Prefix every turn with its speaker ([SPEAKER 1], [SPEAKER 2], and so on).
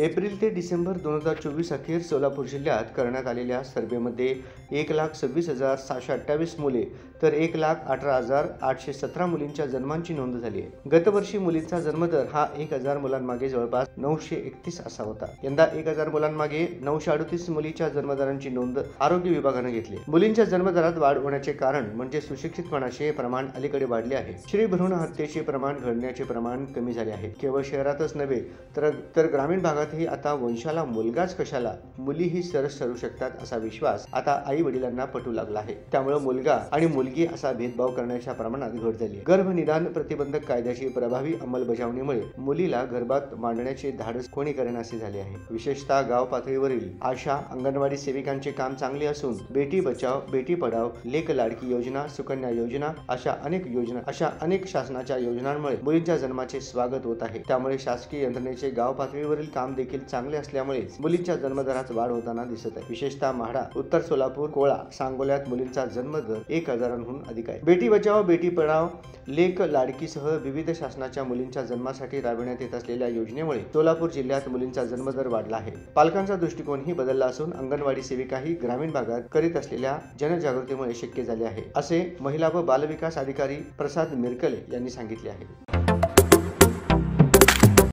[SPEAKER 1] April ते डिसेंबर 2024 अखेर सोलापूर जिल्ह्यात करण्यात आलेल्या सर्व्हेमध्ये 1,26,728 मुले तर 1,18,817 मुलींच्या जन्मांची नोंद झाली आहे। गतवर्षी मुलींचा जन्मदर हा 1,000 मुलांमागे जवळपास 931 असा होता। यंदा 1,000 मुलांमागे 938 मुलीच्या जन्मदरांची नोंद आरोग्य विभागाने घेतली। मुलींच्या जन्मदरात वाढ होण्याचे कारण म्हणजे सुशिक्षितपणाचे प्रमाण अलीकडे वाढले आहे। स्त्री भ्रूण हत्येचे प्रमाण घडण्याचे प्रमाण कमी झाले आहे। केवळ शहरातच नव्हे तर ग्रामीण भागातही आता वंशाला मुलगाच कशाला, मुलीही सरस ठरू शकतात असा विश्वास आता आई वडिलांना पटू लागला आहे। त्यामुळे मुलगा आणि मुलगी असा भेदभाव करण्याच्या प्रमाणात घट झाली आहे। गर्भनिदान प्रतिबंधक कायद्याची प्रभावी अंमलबजावणीमुळे मुलीला गर्भात मांडण्याचे धाडस कोणी करेनासे झाले आहे। विशेषतः गाव पातळीवरील आशा अंगणवाडी सेविकांचे काम चांगले असून बेटी बचाव बेटी पढाव, लेक लाडकी योजना, सुकन्या योजना अशा अनेक शासनाच्या योजनांमुळे मुलींच्या जन्माचे स्वागत होत आहे। त्यामुळे शासकीय यंत्रणेचे गाव पातळीवरील काम देखील चांगले असल्यामुळे मुलींच्या जन्मदरात वाढ होताना दिसत आहे। विशेषतः म्हाडा, उत्तर सोलापूर, कोळा, सांगोल्यात मुलींचा जन्मदर 1,000हून अधिक आहे। बेटी बचाव बेटी पढाव, लेक लाडकीसह विविध शासनाच्या मुलींच्या जन्मासाठी राबविण्यात येत असलेल्या योजनेमुळे सोलापूर जिल्ह्यात मुलींचा जन्मदर वाढला आहे। पालकांचा दृष्टिकोनही बदलला असून अंगणवाडी सेविकाही ग्रामीण भागात करीत असलेल्या जनजागृतीमुळे शक्य झाले आहे, असे महिला व बालविकास अधिकारी प्रसाद मिरकले यांनी सांगितले आहे।